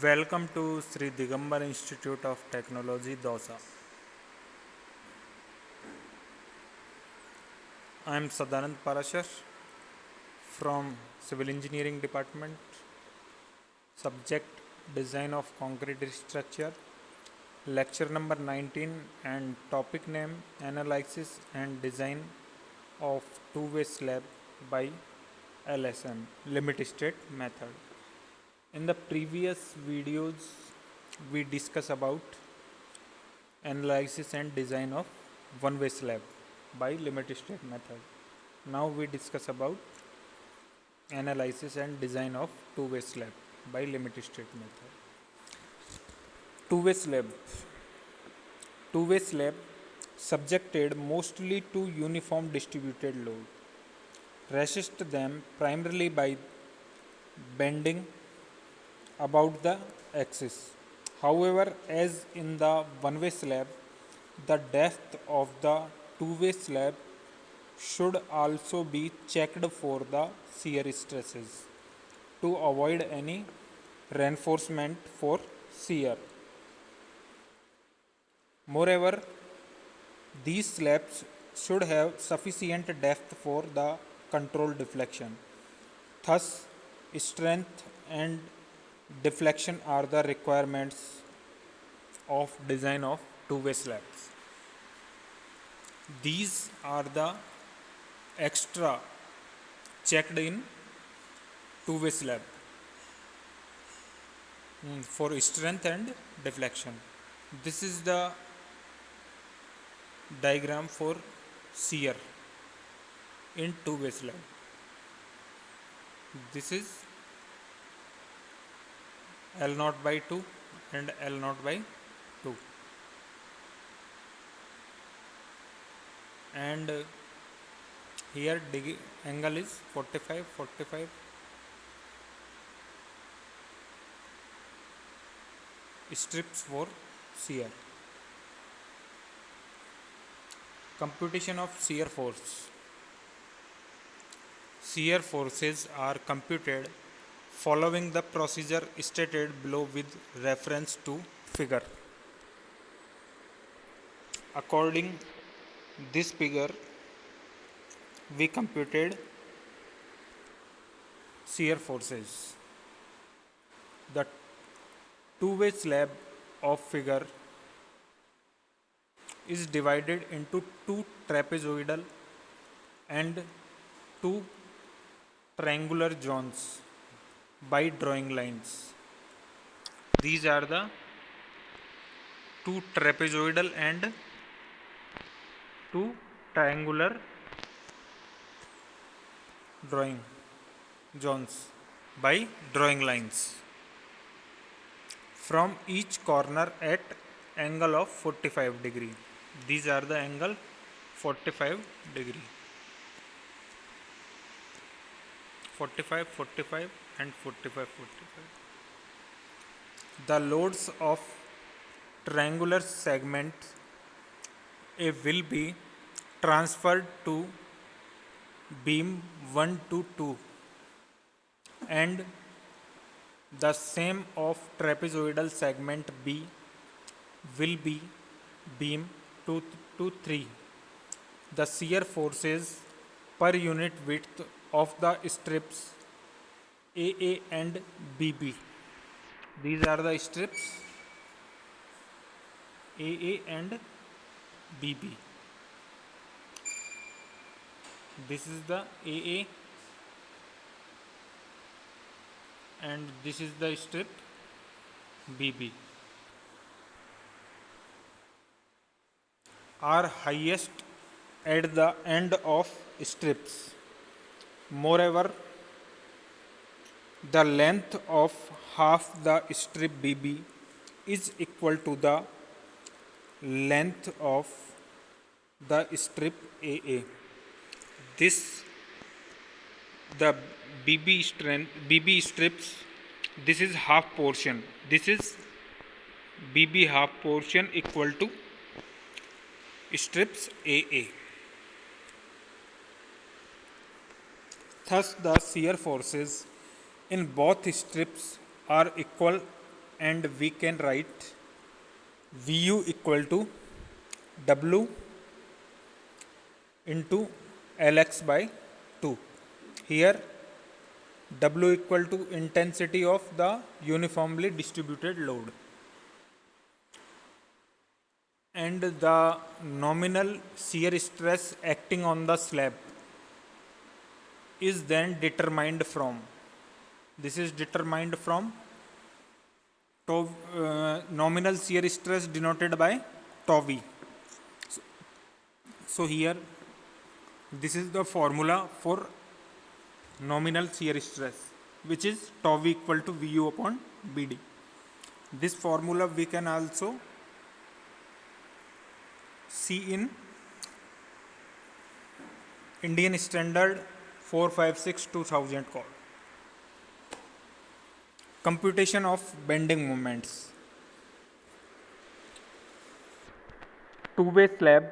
Welcome to Sri Digambar Institute of Technology, Dausa. I am Sadanand Parashar from Civil Engineering Department. Subject Design of Concrete Structure. Lecture number 19 and topic name Analysis and Design of Two-Way Slab by LSM Limit State Method. In the previous videos, we discuss about analysis and design of one-way slab by limit state method. Now we discuss about analysis and design of two-way slab by limit state method. Two-way slab. Two-way slab subjected mostly to uniform distributed load. Resist them primarily by bending about the axis. However, as in the one-way slab, the depth of the two-way slab should also be checked for the shear stresses to avoid any reinforcement for shear. Moreover, these slabs should have sufficient depth for the controlled deflection. Thus, strength and deflection are the requirements of design of two-way slabs. These are the extra checked in two-way slab for strength and deflection. This is the diagram for shear in two-way slab. This is L0 by 2 and L0 by 2, and here angle is 45 strips for shear. Computation of shear force. Shear forces are computed following the procedure stated below with reference to figure. According this figure, we computed shear forces. The two-way slab of figure is divided into two trapezoidal and two triangular zones by drawing lines. These are the two trapezoidal and two triangular drawing zones by drawing lines from each corner at angle of 45 degree. These are the angle 45 degree. 45 and 45. The loads of triangular segment A will be transferred to beam 1 to 2 and the same of trapezoidal segment B will be beam 2 to 3. The shear forces per unit width of the strips AA and BB. These are the strips AA and BB. This is the AA and this is the strip BB. Are highest at the end of strips. Moreover, the length of half the strip BB is equal to the length of the strip AA. This the BB strips, this is half portion. This is BB half portion equal to strips AA. Thus, the shear forces in both strips are equal and we can write Vu equal to W into Lx by 2. Here W equal to intensity of the uniformly distributed load, and the nominal shear stress acting on the slab is then determined from, this is determined from nominal shear stress denoted by tau v. So here this is the formula for nominal shear stress, which is tau v equal to Vu upon Bd. This formula we can also see in Indian Standard 456/2000 code. Computation of bending moments. Two-way slab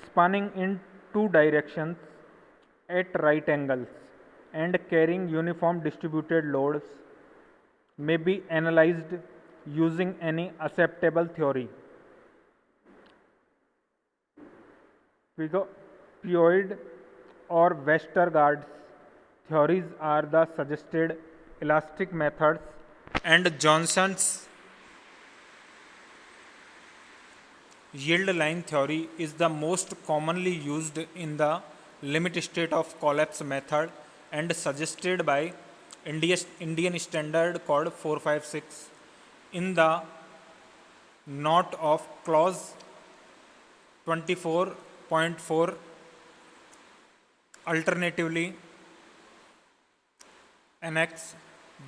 spanning in two directions at right angles and carrying uniform distributed loads may be analyzed using any acceptable theory. Pioid or Westergaard's theories are the suggested elastic methods, and Johnson's yield line theory is the most commonly used in the limit state of collapse method and suggested by Indian Standard Code 456 in the note of clause 24.4. Alternatively, Annex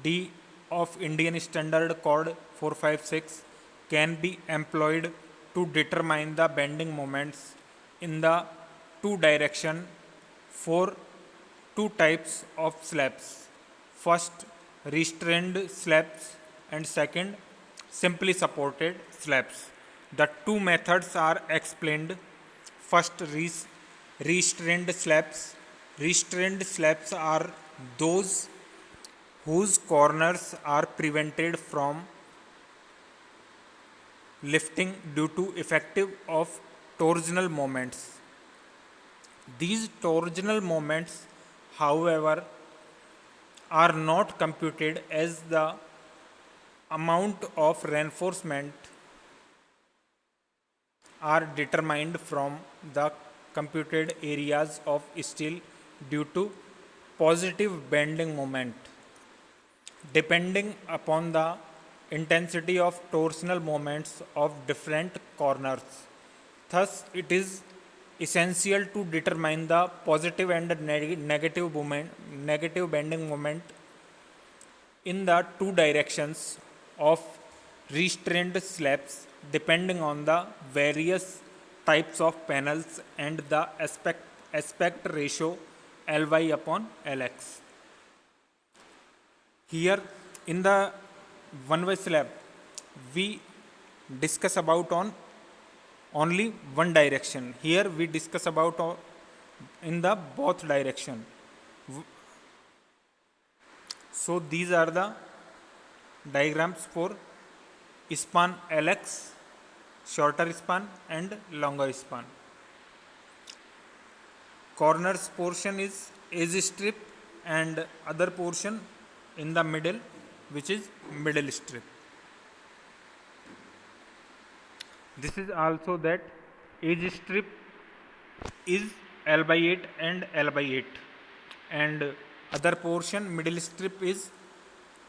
D of Indian Standard Code 456 can be employed to determine the bending moments in the two direction for two types of slabs. First, restrained slabs, and second, simply supported slabs. The two methods are explained. First, restrained slabs. Restrained slabs are those whose corners are prevented from lifting due to effective of torsional moments. These torsional moments, however, are not computed as the amount of reinforcement are determined from the computed areas of steel due to positive bending moment depending upon the intensity of torsional moments of different corners. Thus, it is essential to determine the positive and negative bending moment in the two directions of restrained slabs depending on the various types of panels and the aspect ratio Ly upon Lx. Here in the one-way slab, we discuss about on only one direction. Here we discuss about in the both direction. So these are the diagrams for span Lx, shorter span and longer span. Corners portion is edge strip and other portion in the middle, which is middle strip. This is also that edge strip is L by 8 and L by 8, and other portion middle strip is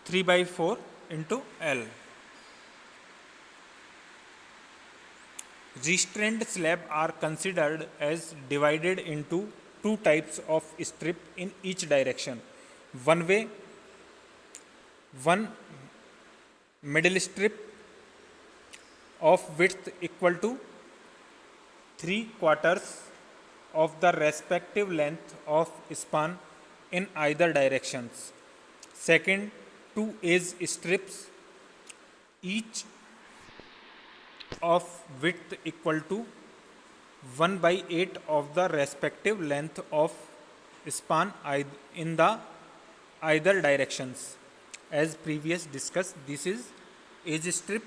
3 by 4 into L. Restrained slab are considered as divided into two types of strip in each direction. One middle strip of width equal to 3/4 of the respective length of span in either directions. Second, two edge strips each of width equal to 1/8 of the respective length of span in the either directions. As previous discussed, this is edge strip,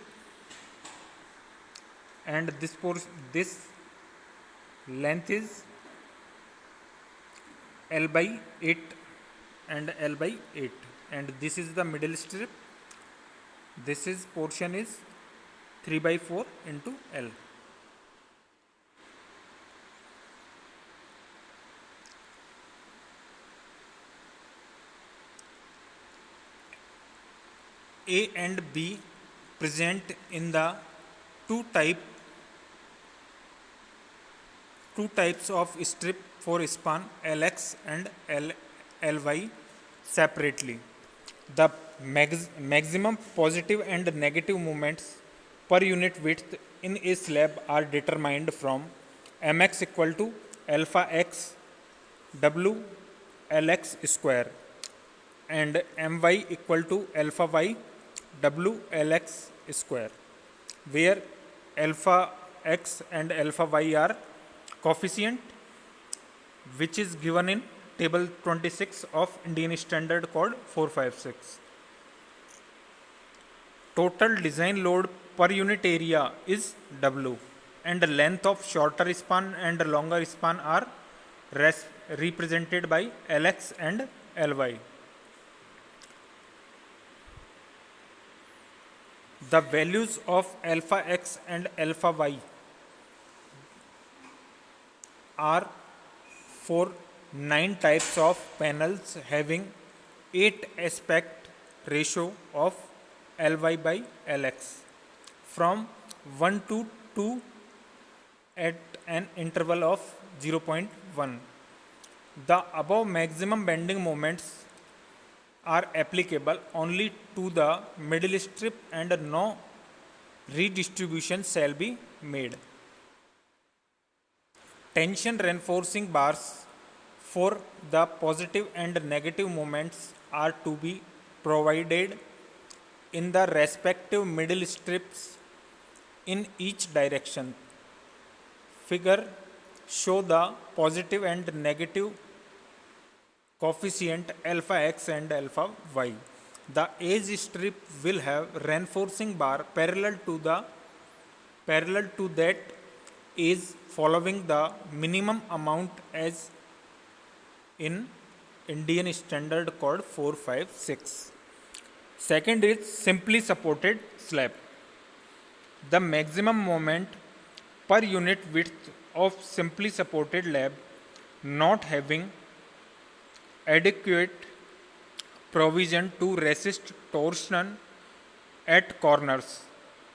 and this length is L by 8 and L by 8, and this is the middle strip. This is portion is 3 by 4 into L. A and B present in the two types of strip for span Lx and Ly separately. The maximum positive and negative moments per unit width in a slab are determined from mx equal to alpha x w lx square and my equal to alpha y w lx square, where alpha x and alpha y are coefficient, which is given in table 26 of Indian Standard Code 456. Total design load per unit area is W, and the length of shorter span and longer span are represented by Lx and Ly. The values of alpha x and alpha y are for 9 types of panels having 8 aspect ratio of Ly by Lx from 1 to 2 at an interval of 0.1. The above maximum bending moments are applicable only to the middle strip and no redistribution shall be made. Tension reinforcing bars for the positive and negative moments are to be provided in the respective middle strips in each direction. Figure show the positive and negative coefficient alpha x and alpha y. The edge strip will have reinforcing bar parallel to that is following the minimum amount as in Indian Standard Code 456. Second is simply supported slab. The maximum moment per unit width of simply supported slab not having adequate provision to resist torsion at corners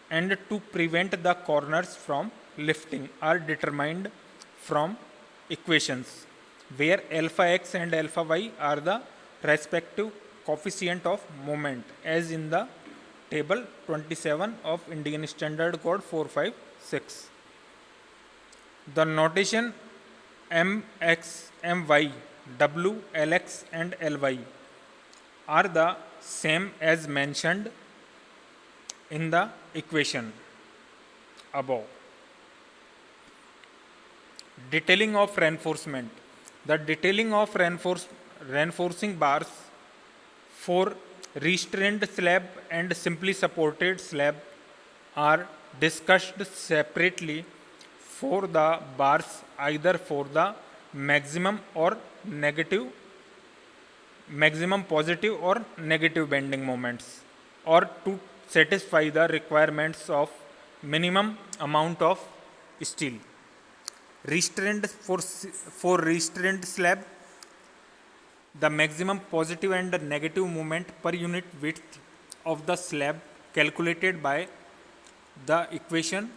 and to prevent the corners from lifting are determined from equations where alpha x and alpha y are the respective coefficient of moment as in the table 27 of Indian Standard Code 456. The notation mx, my, w, lx and ly are the same as mentioned in the equation above. Detailing of reinforcement. The detailing of reinforcing bars for restrained slab and simply supported slab are discussed separately for the bars either for the maximum positive or negative bending moments or to satisfy the requirements of minimum amount of steel. Restrained for restrained slab, the maximum positive and negative moment per unit width of the slab calculated by the equation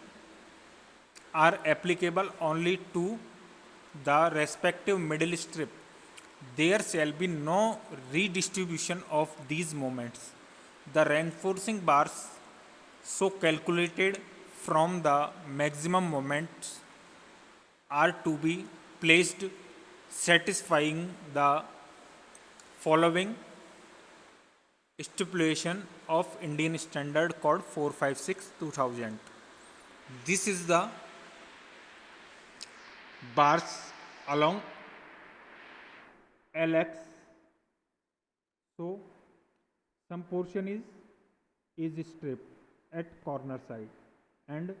are applicable only to the respective middle strip. There shall be no redistribution of these moments. The reinforcing bars so calculated from the maximum moments are to be placed satisfying the following stipulation of Indian Standard Code 456/2000. This is the bars along Lx. So some portion is strip at corner side, and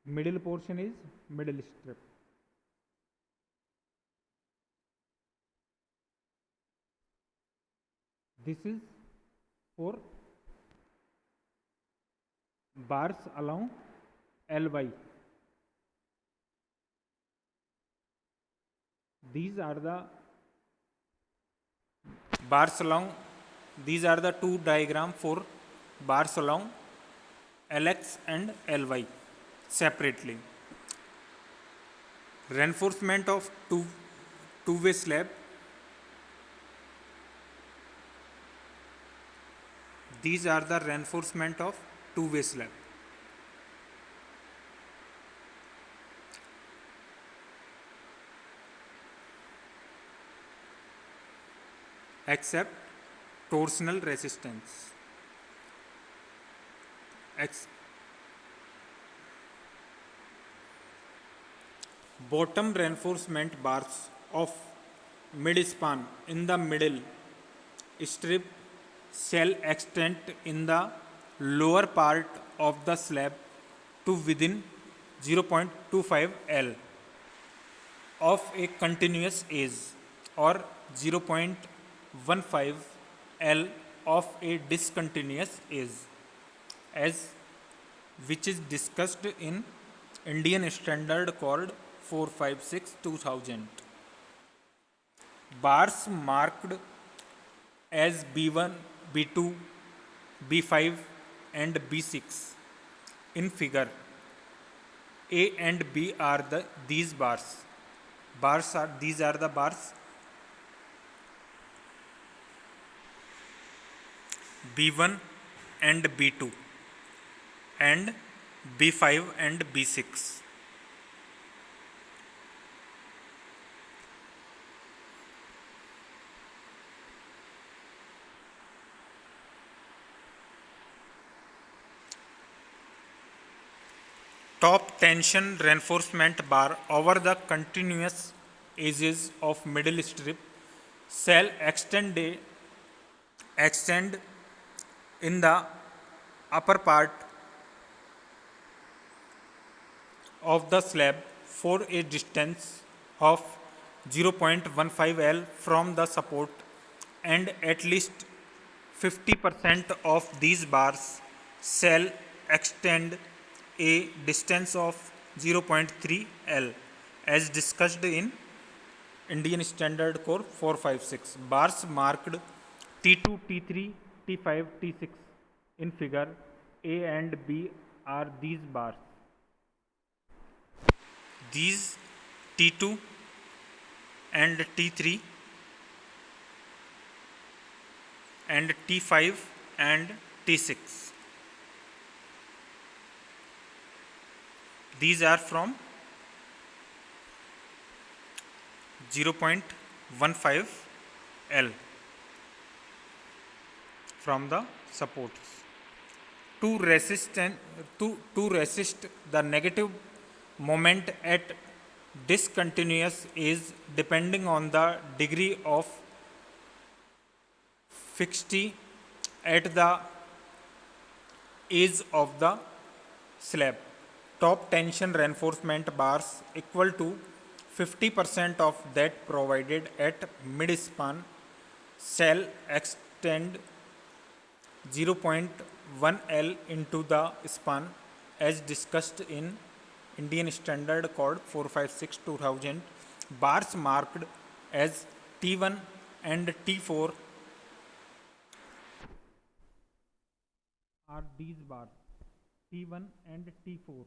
middle portion is middle strip. This is for bars along LY. These are the bars along, these are the two diagram for bars along LX and LY separately. Reinforcement of two-way slab. These are the reinforcement of two-way slab. Except torsional resistance. Bottom reinforcement bars of mid span in the middle strip shall extend in the lower part of the slab to within 0.25 L of a continuous edge or 0.15 L of a discontinuous edge, as which is discussed in Indian Standard Code 456/2000. Bars marked as B1, B2, B5 and B6 in figure A and B are these bars. These are the bars B1 and B2 and B5 and B6. Top tension reinforcement bar over the continuous edges of middle strip shall extend in the upper part of the slab for a distance of 0.15 L from the support, and at least 50% of these bars shall extend a distance of 0.3 L as discussed in Indian Standard Code 456. Bars marked T2, T3, T5, T6 in figure A and B are these bars. These T2 and T3 and T5 and T6. These are from 0.15 L from the supports. To resist the negative moment at discontinuous is depending on the degree of fixity at the edge of the slab. Top tension reinforcement bars equal to 50% of that provided at mid-span shall extend 0.1 L into the span as discussed in Indian Standard Code 456/2000. Bars marked as T1 and T4 are these bars, T1 and T4.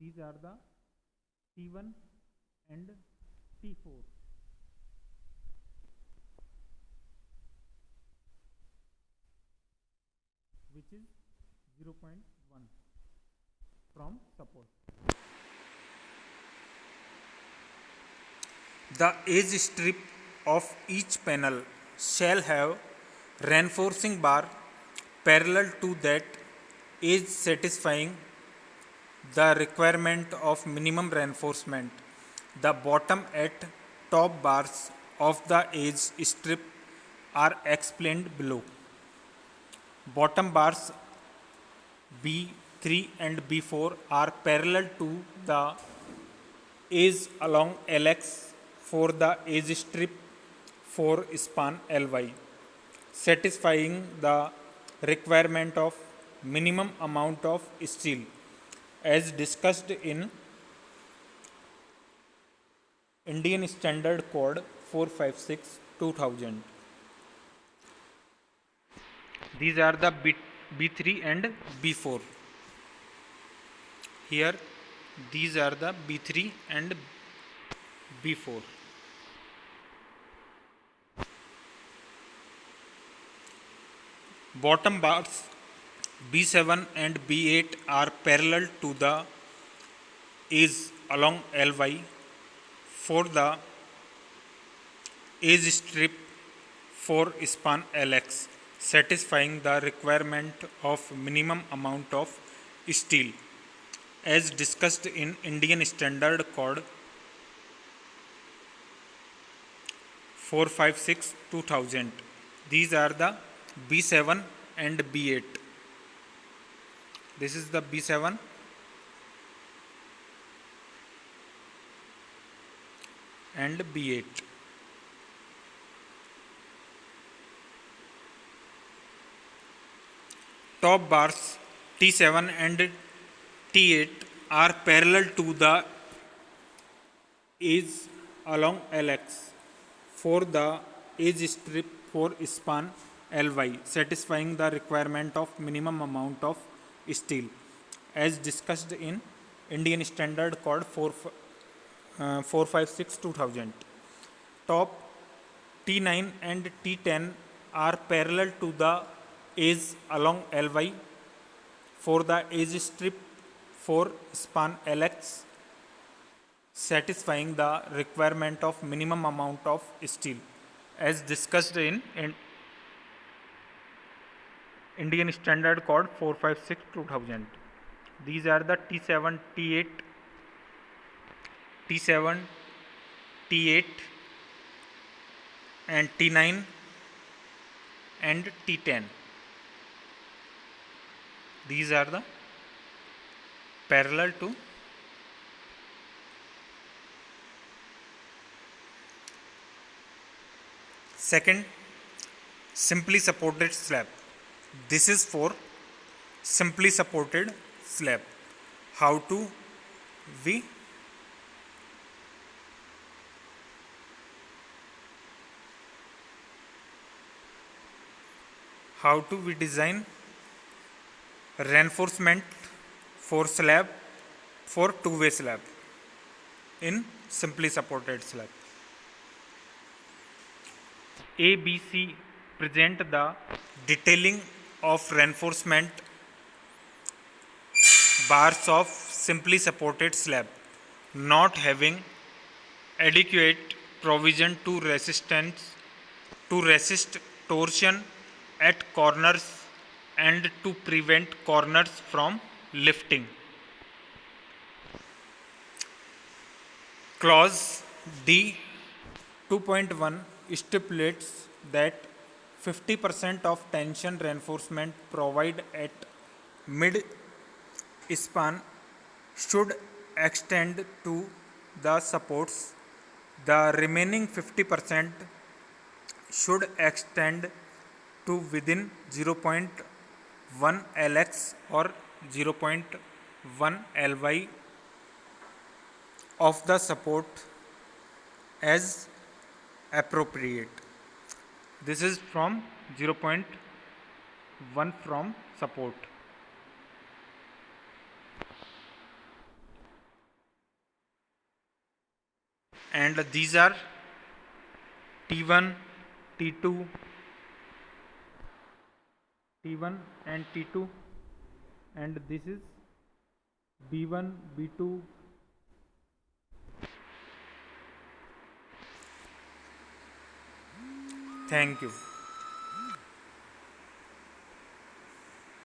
These are the T1 and T4. Which is 0.1 from support. The edge strip of each panel shall have reinforcing bar parallel to that edge satisfying the requirement of minimum reinforcement. The bottom and top bars of the edge strip are explained below. Bottom bars B3 and B4 are parallel to the edge along LX for the edge strip for span LY, satisfying the requirement of minimum amount of steel as discussed in Indian Standard Code 456/2000. These are the B3 and B4. Here, these are the B3 and B4. Bottom bars B7 and B8 are parallel to the edge along LY for the edge strip for span LX, satisfying the requirement of minimum amount of steel as discussed in Indian Standard Code 456/2000. These are the B7 and B8. This is the B7 and B8. Top bars T7 and T8 are parallel to the edge along LX for the edge strip for span LY, satisfying the requirement of minimum amount of steel as discussed in Indian Standard Code 456/2000. Top T9 and T10 are parallel to the edge along LY for the edge strip for span LX, satisfying the requirement of minimum amount of steel as discussed in Indian Standard Code 456/2000. These are the T7, T8, T7, T8 and T9 and T10. These are the parallel to second simply supported slab. This is for simply supported slab. How to we design reinforcement for slab for two-way slab in simply supported slab. A, B, C present the detailing of reinforcement bars of simply supported slab not having adequate provision to resist torsion at corners and to prevent corners from lifting. Clause D 2.1 stipulates that 50% of tension reinforcement provided at mid span should extend to the supports. The remaining 50% should extend to within 0.1 LX or 0.1 LY of the support as appropriate. This is from 0.1 from support. And these are T1, T2, T1 and T2, and this is B1, B2, thank you.